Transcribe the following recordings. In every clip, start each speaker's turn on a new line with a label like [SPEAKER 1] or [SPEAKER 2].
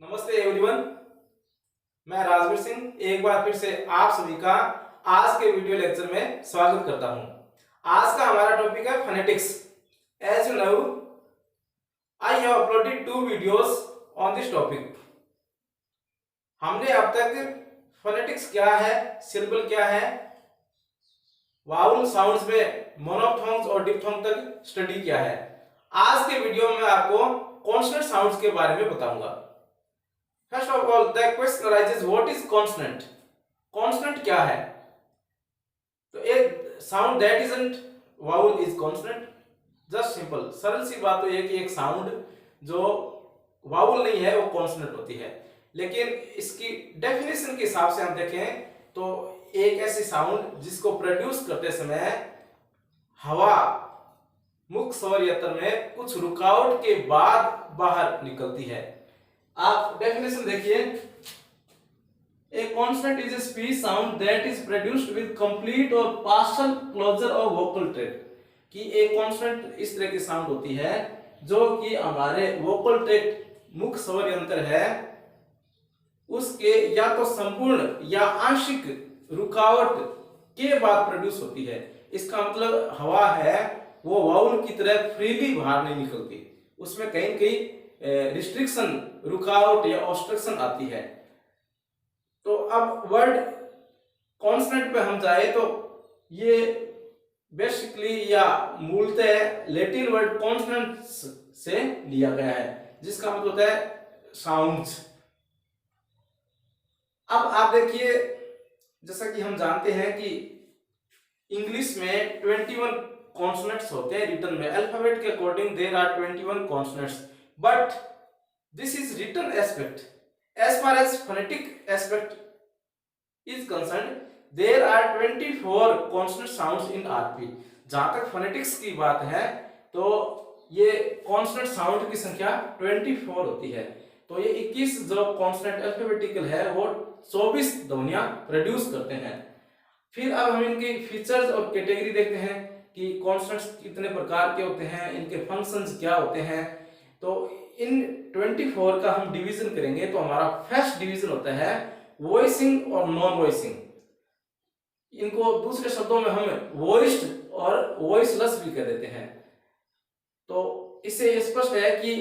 [SPEAKER 1] नमस्ते एवरीवन, मैं राजवीर सिंह एक बार फिर से आप सभी का आज के वीडियो लेक्चर में स्वागत करता हूं। आज का हमारा टॉपिक है phonetics. As you know, I have uploaded 2 videos on this topic. हमने अब तक फोनेटिक्स क्या है, सिंबल क्या है, वाउल साउंड्स में मोनोफ्थोंग्स और डिप्थोंग तक स्टडी किया है। आज के वीडियो में आपको कॉन्सोनेंट साउंड्स के बारे में बताऊंगा। First of all, the question arises, what is consonant? Consonant क्या है? तो एक sound that isn't vowel is consonant. Just simple, सरल सी बात तो ये कि एक साउंड जो वाउल नहीं है वो कॉन्सोनेंट होती है। लेकिन इसकी डेफिनेशन के हिसाब से हम देखें तो एक ऐसी साउंड जिसको प्रोड्यूस करते समय हवा मुख स्वर यंत्र में कुछ रुकावट के बाद बाहर निकलती है। आप डेफिनेशन देखिए, a consonant is a speech sound that is produced with complete और partial closure of vocal tract. कि एक कॉन्सोनेंट इस तरह की साउंड होती है जो कि हमारे वोकल ट्रैक्ट मुख स्वर यंत्र है उसके या तो संपूर्ण या आंशिक रुकावट के बाद प्रोड्यूस होती है। इसका मतलब हवा है वो वाउल की तरह फ्रीली बाहर नहीं निकलती, उसमें कहीं कहीं रिस्ट्रिक्शन, रुकावट या ऑब्स्ट्रक्शन आती है। तो अब वर्ड कॉन्सोनेंट पे हम जाए तो ये बेसिकली या मूलतः लैटिन वर्ड कॉन्सोनेंट से लिया गया है जिसका मतलब होता है साउंड्स। अब आप देखिए, जैसा कि हम जानते हैं कि इंग्लिश में 21 कॉन्सोनेंट्स होते हैं रिटन में। अल्फाबेट के according there are 21 consonants, but this is written aspect. As far as phonetic aspect is concerned, there are 24 consonant sounds in RP. जहां तक phonetics की बात है तो ये consonant sound की संख्या 24 होती है। तो ये 21 जो consonant alphabetical है वो 24 ध्वनियां प्रोड्यूस करते हैं। फिर अब हम इनकी फीचर्स और कैटेगरी देखते हैं कि कॉन्सोनेंट्स कितने प्रकार के होते हैं, इनके फंक्शंस क्या होते हैं। तो इन 24 का हम डिवीजन करेंगे तो हमारा फर्स्ट डिवीजन होता है वॉइसिंग और नॉन वॉइसिंग। इनको दूसरे शब्दों में हम वॉइस्ड और वॉइसलेस भी कह देते हैं। तो इससे ये स्पष्ट है कि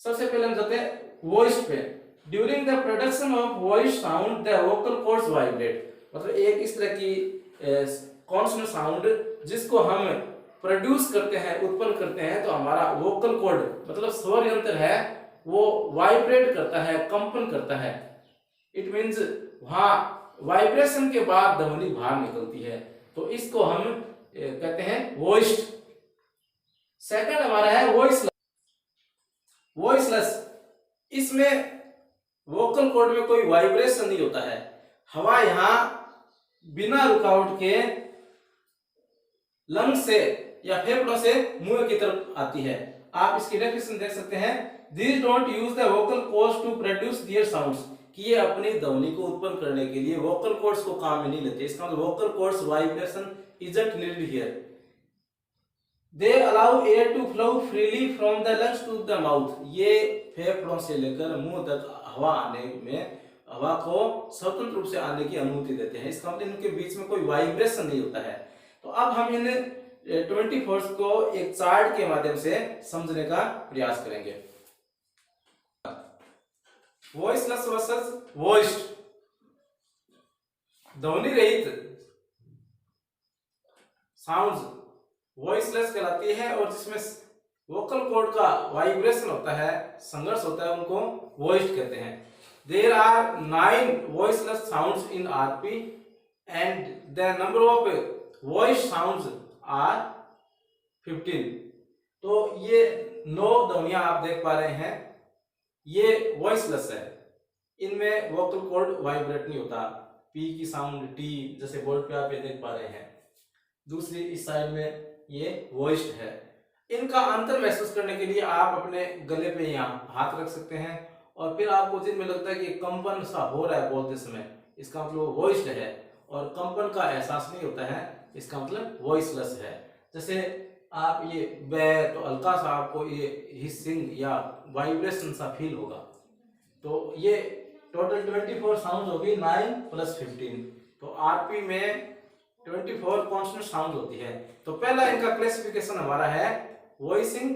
[SPEAKER 1] सबसे पहले हम जाते हैं वॉइस्ड पे। During the production of voice sound the vocal cords vibrate. मतलब एक इस तरह की कॉन्सोनेंट साउंड जिसको हम प्रोड्यूस करते हैं, उत्पन्न करते हैं, तो हमारा वोकल कॉर्ड मतलब स्वर यंत्र है वो वाइब्रेट करता है, कंपन करता है। इट मींस वहां वाइब्रेशन के बाद ध्वनि बाहर निकलती है, तो इसको हम कहते हैं वॉइस्ड। सेकंड हमारा है वॉइसलेस। वॉइसलेस, इसमें वोकल कॉर्ड में कोई वाइब्रेशन नहीं होता है, हवा यहां बिना रुकावट के लंग से या फेफड़ों से मुंह की तरफ आती है। आप इसकी डेफिनेशन देख सकते हैं, these don't use the vocal cords to produce their sounds। कि ये अपनी ध्वनि को उत्पन्न करने के लिए वोकल कॉर्ड्स को काम में नहीं लेते। इसका मतलब vocal cords vibration isn't needed here। they allow air to flow freely from the lungs to the mouth। ये फेफड़ों से लेकर मुंह तक हवा आने में हवा को स्वतंत्र रूप से आने की अनुमति देते हैं। इसका मतलब इनके बीच में कोई वाइब्रेशन नहीं होता है। तो अब हम इन 24 को एक चार्ट के माध्यम से समझने का प्रयास करेंगे। Voiceless versus voiced. ध्वनि रहित साउंड्स वॉइसलेस कहलाती है और जिसमें वोकल कॉर्ड का वाइब्रेशन होता है, संघर्ष होता है, उनको वॉइस्ड कहते हैं। There are 9 voiceless sounds in RP and the number of voice sounds are 15। तो ये 9 ध्वनियां आप देख पा रहे हैं, ये वॉइसलेस है। इनमें वोकल कॉर्ड वाइब्रेट नहीं होता। पी की साउंड, टी, जैसे बोर्ड पे आप ये देख पा रहे हैं। दूसरी इस साइड में ये वॉइस्ड है। इनका अंतर महसूस करने के लिए आप अपने गले पे यहाँ हाथ रख सकते हैं और फिर आपको जिनमें लगता है कि कंपन सा हो रहा है बोलते समय, इसका मतलब वॉइस्ड है। और कंपन का एहसास नहीं होता है, इसका मतलब वॉइसलेस है। जैसे आप ये बै, तो हल्का सा आपको ये हिसिंग या वाइब्रेशन सा फील होगा। तो ये टोटल 24 साउंड होगी 9 + 15। तो आरपी में 24 कॉन्सोनेंट साउंड होती है। तो पहला इनका क्लासिफिकेशन हमारा है वॉइसिंग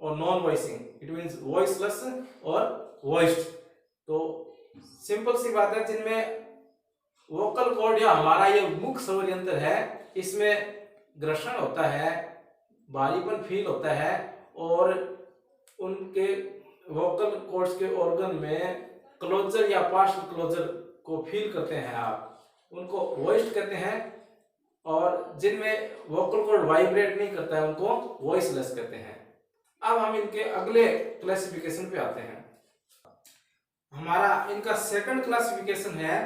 [SPEAKER 1] और non voicing, it means voiceless और वॉइस्ड। तो सिंपल सी बात है, जिनमें वोकल कॉर्ड या हमारा ये मुख स्वर यंत्र है, इसमें घर्षण होता है, भारीपन फील होता है, और उनके वोकल कॉर्ड्स के ऑर्गन में क्लोजर या पार्शियल क्लोजर को फील करते हैं आप, उनको वॉइस्ड कहते हैं। और जिनमें वोकल कॉर्ड वाइब्रेट नहीं करता है उनको वॉइसलेस कहते हैं। अब हम इनके अगले क्लासिफिकेशन पे आते हैं। हमारा इनका सेकंड क्लासिफिकेशन है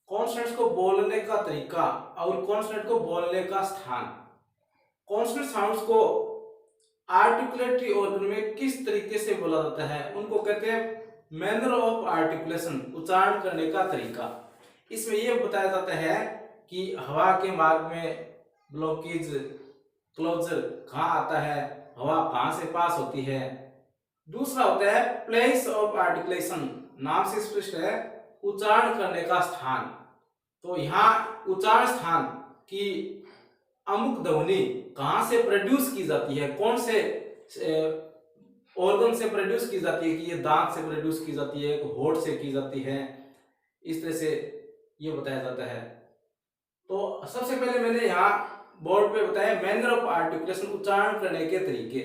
[SPEAKER 1] कॉन्सोनेंट्स को बोलने का तरीका और कॉन्सोनेंट को बोलने का स्थान। कॉन्सोनेंट साउंड्स को आर्टिकुलेटरी ऑर्गन में किस तरीके से बोला जाता है, उनको कहते हैं मैनर ऑफ आर्टिकुलेशन, उच्चारण करने का तरीका। इसमें यह बताया जाता है कि हवा के मार्ग में ब्लॉकेज, क्लोजर कहाँ आता है, हवा कहाँ से पास होती है। दूसरा होता है प्लेस ऑफ आर्टिकुलेशन, नाम से स्पष्ट है उच्चारण करने का स्थान। तो यहाँ उच्चारण स्थान की अमुक ध्वनि कहाँ से प्रोड्यूस की जाती है, कौन से ऑर्गन से प्रोड्यूस की जाती है, कि ये दांत से प्रोड्यूस की जाती है, होठ से की जाती है, इस तरह से ये बताया जाता है। तो सबसे पहले मैंने यहाँ बोर्ड पे बताया मैनर ऑफ आर्टिकुलेशन, उच्चारण करने के तरीके।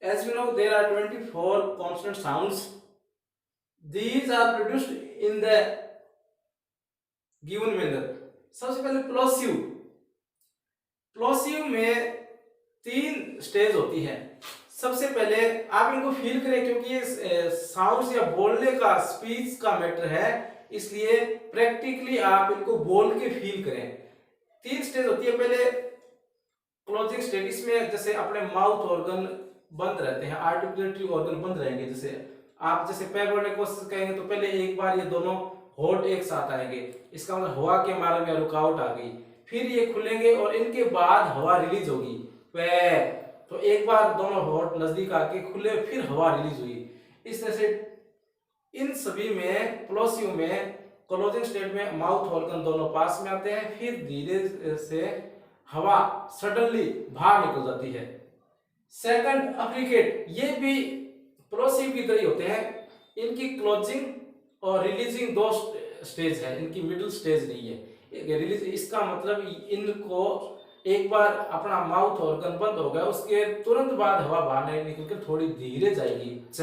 [SPEAKER 1] As you know there are 24 consonant sounds, these are produced in the given manner. सबसे पहले प्लोसिव। प्लोसिव में 3 स्टेज होती है। सबसे पहले आप इनको फील करें, क्योंकि ये साउंड्स या बोलने का, स्पीच का मैटर है, इसलिए प्रैक्टिकली आप इनको बोल के फील करें। 3 स्टेज होती है। पहले क्लोजिंग स्टेज, इसमें जैसे अपने माउथ ऑर्गन बंद रहते हैं, आर्टिकुलेटरी ऑर्गन बंद रहेंगे। जैसे आप जैसे पैर बोलने की कोशिश करेंगे तो पहले एक बार ये दोनों होठ एक साथ आएंगे, इसका मतलब हवा के मार्ग में रुकावट आ गई। फिर ये खुलेंगे और इनके बाद हवा रिलीज होगी, पैर। तो एक बार दोनों होठ नजदीक आके खुले, फिर हवा रिलीज हुई। इस तरह से इन सभी में, प्लोसिव में, क्लोजिंग स्टेट में माउथ ऑर्गन दोनों पास में आते हैं, फिर धीरे से हवा सडनली बाहर निकल जाती है। सेकंड अफ्रीकेट, ये भी प्लोसिव की तरह होते हैं। इनकी क्लोजिंग और रिलीजिंग 2 स्टेज है, इनकी मिडिल स्टेज नहीं है। रिलीज, इसका मतलब इनको एक बार अपना माउथ ऑर्गन बंद हो गया, उसके तुरंत बाद हवा बाहर नहीं निकलकर थोड़ी धीरे जाएगी, च।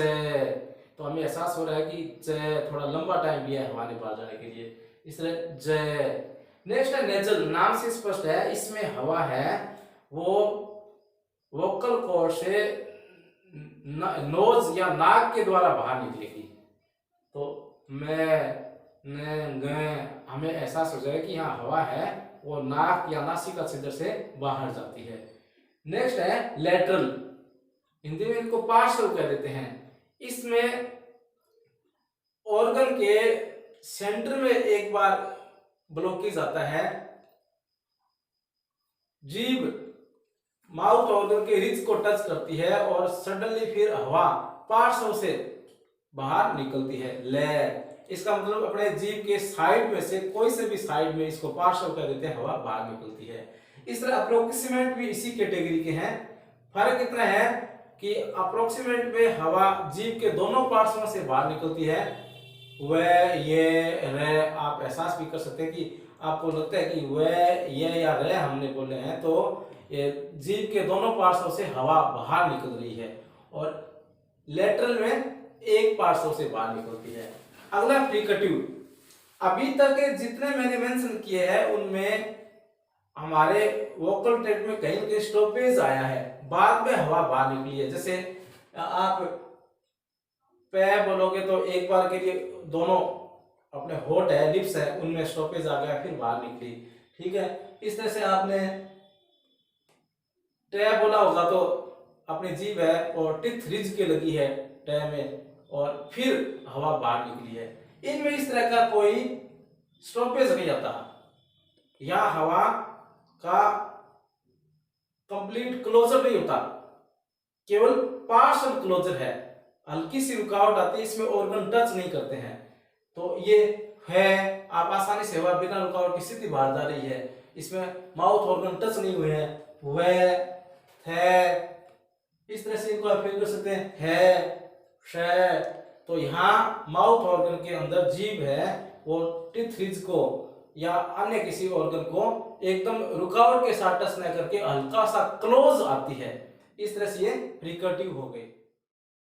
[SPEAKER 1] तो हमें एहसास हो रहा है कि च थोड़ा लंबा टाइम लिया है हवा ने बाहर जाने के लिए, इस तरह ज। नेक्स्ट है नेजल, नाम से स्पष्ट है, इसमें हवा है वो वोकल कॉर्ड से नोज या नाक के द्वारा बाहर निकलेगी। तो मैं हमें एहसास हो जाएगा कि यहाँ हवा है वो नाक या नासिका छिद्र से बाहर जाती है। नेक्स्ट है लेटरल, हिंदी में इनको पार्श्व कह देते हैं। इसमें ऑर्गन के सेंटर में एक बार ब्लॉकेज आता है, जीभ माउथ ऑर्गन के रिज को टच करती है और सडनली फिर हवा पार्श्व से बाहर निकलती है, ले। इसका मतलब अपने जीभ के साइड में से, कोई से भी साइड में, इसको पार्श्व कर देते हैं, हवा बाहर निकलती है। इस तरह अप्रोक्सीमेट भी इसी कैटेगरी के हैं। फर्क इतना है कि अप्रोक्सीमेट में हवा जीभ के दोनों पार्श्वों से बाहर निकलती है, वह, ये, रे। आप एहसास भी कर सकते हैं कि आपको लगता है कि वह, ये या रे हमने बोले हैं, तो ये जीभ के दोनों पार्श्वों से हवा बाहर निकल रही है। और लेटरल में एक पार्श्व से बाहर निकलती है। अगला फ्रिकेटिव। अभी तक जितने मैंने मेंशन किए हैं उनमें हमारे वोकल ट्रैक्ट में कहीं कहीं स्टॉपेज आया है, बाद में हवा बाहर निकली है। जैसे आप पे बोलोगे तो एक बार के लिए दोनों अपने होठ है, लिप्स है, उनमें स्टॉपेज आ गया, फिर बाहर निकली, ठीक है। इस तरह से आपने टे बोला होगा तो अपनी जीभ है और टिथ रिज के लगी है टे में, और फिर हवा बाहर निकली है। इनमें इस तरह का कोई स्टॉपेज नहीं आता, यह हवा का कंप्लीट क्लोजर नहीं होता, केवल पार्शियल क्लोजर है। हल्की सी रुकावट आती है, इसमें ऑर्गन टच नहीं करते हैं। तो ये है, आप आसानी से हवा बिना रुकावट की सीधी बाहर जा रही है, इसमें माउथ ऑर्गन टच नहीं हुए हैं। वह है, इस तरह से इनको आप फील कर सकते हैं, है, श। तो यहाँ माउथ ऑर्गन के अंदर जीभ है, वो टीथ रिज को या अन्य किसी ऑर्गन को एकदम रुकावट के साथ टच न करके हल्का सा क्लोज आती है। इस तरह से ये फ्रिकटिव हो गई।